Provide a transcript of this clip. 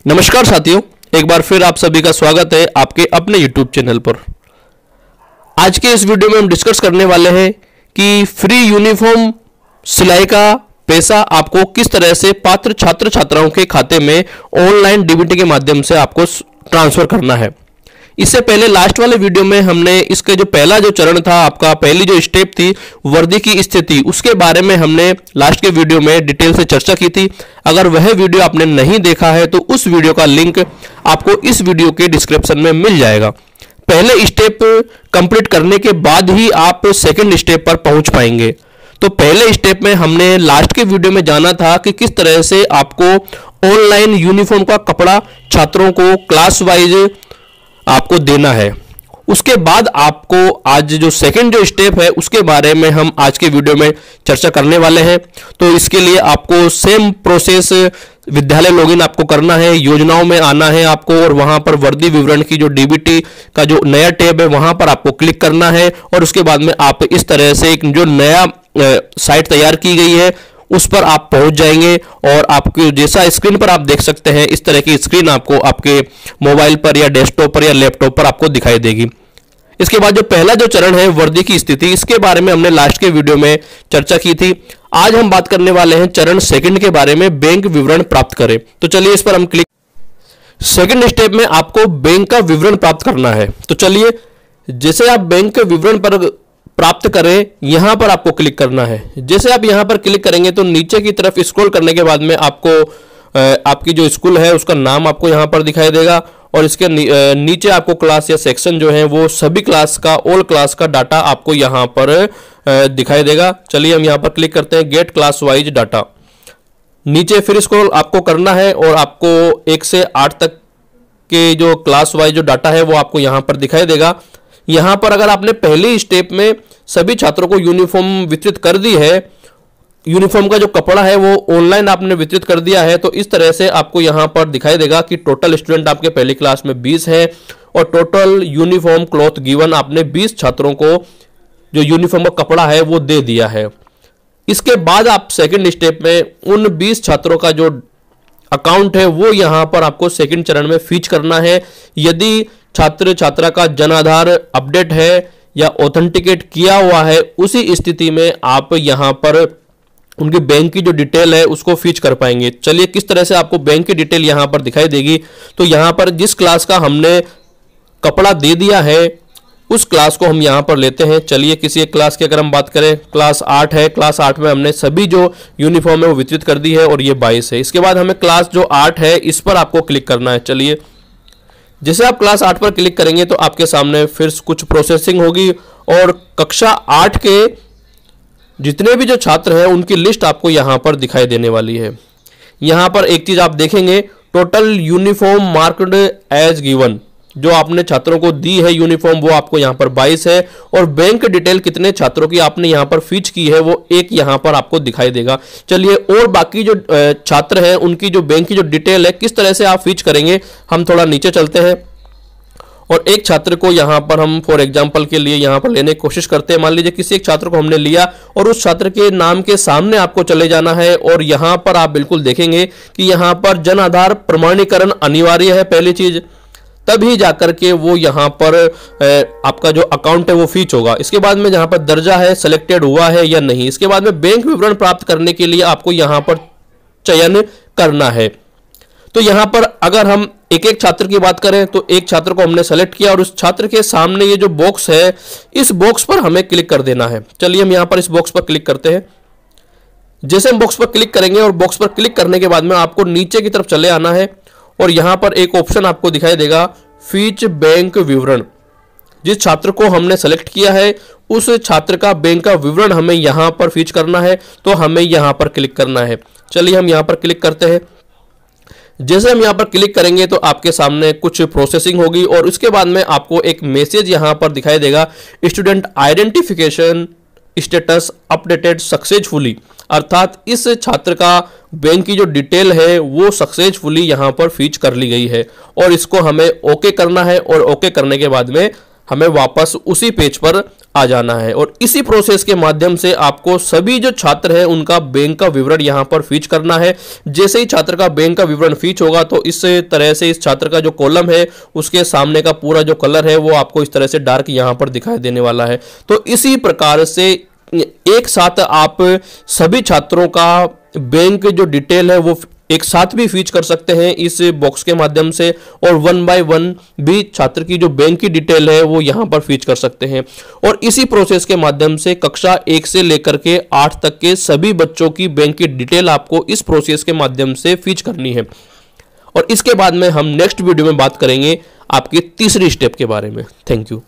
नमस्कार साथियों, एक बार फिर आप सभी का स्वागत है आपके अपने YouTube चैनल पर। आज के इस वीडियो में हम डिस्कस करने वाले हैं कि फ्री यूनिफॉर्म सिलाई का पैसा आपको किस तरह से पात्र छात्र छात्राओं के खाते में ऑनलाइन डीबीटी के माध्यम से आपको ट्रांसफर करना है। इससे पहले लास्ट वाले वीडियो में हमने इसके जो पहला जो चरण था, आपका पहली जो स्टेप थी वर्दी की स्थिति, उसके बारे में हमने लास्ट के वीडियो में डिटेल से चर्चा की थी। अगर वह वीडियो आपने नहीं देखा है तो उस वीडियो का लिंक आपको इस वीडियो के डिस्क्रिप्शन में मिल जाएगा। पहले स्टेप कंप्लीट करने के बाद ही आप सेकेंड स्टेप पर पहुंच पाएंगे। तो पहले स्टेप में हमने लास्ट के वीडियो में जाना था कि किस तरह से आपको ऑनलाइन यूनिफॉर्म का कपड़ा छात्रों को क्लास वाइज आपको देना है। उसके बाद आपको आज जो सेकंड जो स्टेप है उसके बारे में हम आज के वीडियो में चर्चा करने वाले हैं। तो इसके लिए आपको सेम प्रोसेस विद्यालय लॉगिन आपको करना है, योजनाओं में आना है आपको, और वहां पर वर्दी विवरण की जो डीबीटी का जो नया टैब है वहां पर आपको क्लिक करना है। और उसके बाद में आप इस तरह से एक जो नया साइट तैयार की गई है उस पर आप पहुंच जाएंगे और आपको जैसा स्क्रीन पर आप देख सकते हैं इस तरह की स्क्रीन आपको आपके मोबाइल पर या डेस्कटॉप पर या लैपटॉप पर आपको दिखाई देगी। इसके बाद जो पहला जो चरण है वर्दी की स्थिति, इसके बारे में हमने लास्ट के वीडियो में चर्चा की थी। आज हम बात करने वाले हैं चरण सेकंड के बारे में, बैंक विवरण प्राप्त करें। तो चलिए इस पर हम क्लिक। सेकंड स्टेप में आपको बैंक का विवरण प्राप्त करना है। तो चलिए जैसे आप बैंक के विवरण पर प्राप्त करें, यहां पर आपको क्लिक करना है। जैसे आप यहां पर क्लिक करेंगे तो नीचे की तरफ स्क्रॉल करने के बाद में आपको आपकी जो स्कूल है उसका नाम आपको यहां पर दिखाई देगा, और इसके नीचे आपको क्लास या सेक्शन जो है वो सभी क्लास का, ऑल क्लास का डाटा आपको यहां पर दिखाई देगा। चलिए हम यहां पर क्लिक करते हैं, गेट क्लास वाइज डाटा। नीचे फिर स्क्रॉल आपको करना है और आपको 1 से 8 तक के जो क्लास वाइज जो डाटा है वो आपको यहां पर दिखाई देगा। यहां पर अगर आपने पहले स्टेप में सभी छात्रों को यूनिफॉर्म वितरित कर दी है, यूनिफॉर्म का जो कपड़ा है वो ऑनलाइन आपने वितरित कर दिया है, तो इस तरह से आपको यहां पर दिखाई देगा कि टोटल स्टूडेंट आपके पहली क्लास में 20 है और टोटल यूनिफॉर्म क्लॉथ गिवन आपने 20 छात्रों को जो यूनिफॉर्म का कपड़ा है वो दे दिया है। इसके बाद आप सेकेंड स्टेप में उन 20 छात्रों का जो अकाउंट है वो यहां पर आपको सेकेंड चरण में फीच करना है। यदि छात्र छात्रा का जन आधार अपडेट है या ऑथेंटिकेट किया हुआ है, उसी स्थिति में आप यहां पर उनकी बैंक की जो डिटेल है उसको फीच कर पाएंगे। चलिए किस तरह से आपको बैंक की डिटेल यहां पर दिखाई देगी। तो यहां पर जिस क्लास का हमने कपड़ा दे दिया है उस क्लास को हम यहां पर लेते हैं। चलिए किसी एक क्लास की अगर हम बात करें, क्लास 8 है, क्लास 8 में हमने सभी जो यूनिफॉर्म है वो वितरित कर दी है और ये 22 है। इसके बाद हमें क्लास जो 8 है इस पर आपको क्लिक करना है। चलिए जैसे आप क्लास 8 पर क्लिक करेंगे तो आपके सामने फिर कुछ प्रोसेसिंग होगी और कक्षा 8 के जितने भी जो छात्र हैं उनकी लिस्ट आपको यहां पर दिखाई देने वाली है। यहां पर एक चीज आप देखेंगे, total uniform marked as given, जो आपने छात्रों को दी है यूनिफॉर्म वो आपको यहां पर 22 है, और बैंक डिटेल कितने छात्रों की आपने यहां पर फीच की है वो एक यहां पर आपको दिखाई देगा। चलिए और बाकी जो छात्र हैं उनकी जो बैंक की जो डिटेल है किस तरह से आप फीच करेंगे, हम थोड़ा नीचे चलते हैं और एक छात्र को यहां पर हम फॉर एग्जांपल के लिए यहां पर लेने की कोशिश करते हैं। मान लीजिए किसी एक छात्र को हमने लिया और उस छात्र के नाम के सामने आपको चले जाना है और यहां पर आप बिल्कुल देखेंगे कि यहां पर जन आधार प्रमाणीकरण अनिवार्य है पहली चीज, तभी जाकर के वो यहां पर आपका जो अकाउंट है वो फीच होगा। इसके बाद में जहां पर दर्जा है सिलेक्टेड हुआ है या नहीं, इसके बाद में बैंक विवरण प्राप्त करने के लिए आपको यहां पर चयन करना है। तो यहां पर अगर हम एक एक छात्र की बात करें तो एक छात्र को हमने सेलेक्ट किया और उस छात्र के सामने ये जो बॉक्स है इस बॉक्स पर हमें क्लिक कर देना है। चलिए हम यहां पर इस बॉक्स पर क्लिक करते हैं। जैसे हम बॉक्स पर क्लिक करेंगे और बॉक्स पर क्लिक करने के बाद में आपको नीचे की तरफ चले आना है और यहां पर एक ऑप्शन आपको दिखाई देगा फीच बैंक विवरण। जिस छात्र को हमने सेलेक्ट किया है उस छात्र का बैंक का विवरण हमें यहां पर फीच करना है, तो हमें यहां पर क्लिक करना है। चलिए हम यहां पर क्लिक करते हैं। जैसे हम यहां पर क्लिक करेंगे तो आपके सामने कुछ प्रोसेसिंग होगी और उसके बाद में आपको एक मैसेज यहां पर दिखाई देगा, student identification status updated successfully, अर्थात इस छात्र का बैंक की जो डिटेल है वो सक्सेसफुली यहां पर फीच कर ली गई है और इसको हमें ओके करना है और ओके करने के बाद में हमें वापस उसी पेज पर आ जाना है और इसी प्रोसेस के माध्यम से आपको सभी जो छात्र हैं उनका बैंक का विवरण यहां पर फीच करना है। जैसे ही छात्र का बैंक का विवरण फीच होगा तो इस तरह से इस छात्र का जो कॉलम है उसके सामने का पूरा जो कलर है वो आपको इस तरह से डार्क यहां पर दिखाई देने वाला है। तो इसी प्रकार से एक साथ आप सभी छात्रों का बैंक जो डिटेल है वो एक साथ भी फीच कर सकते हैं इस बॉक्स के माध्यम से और 1 बाय 1 भी छात्र की जो बैंक की डिटेल है वो यहां पर फीच कर सकते हैं। और इसी प्रोसेस के माध्यम से कक्षा 1 से लेकर के 8 तक के सभी बच्चों की बैंक की डिटेल आपको इस प्रोसेस के माध्यम से फीच करनी है। और इसके बाद में हम नेक्स्ट वीडियो में बात करेंगे आपकी तीसरी स्टेप के बारे में। Thank you.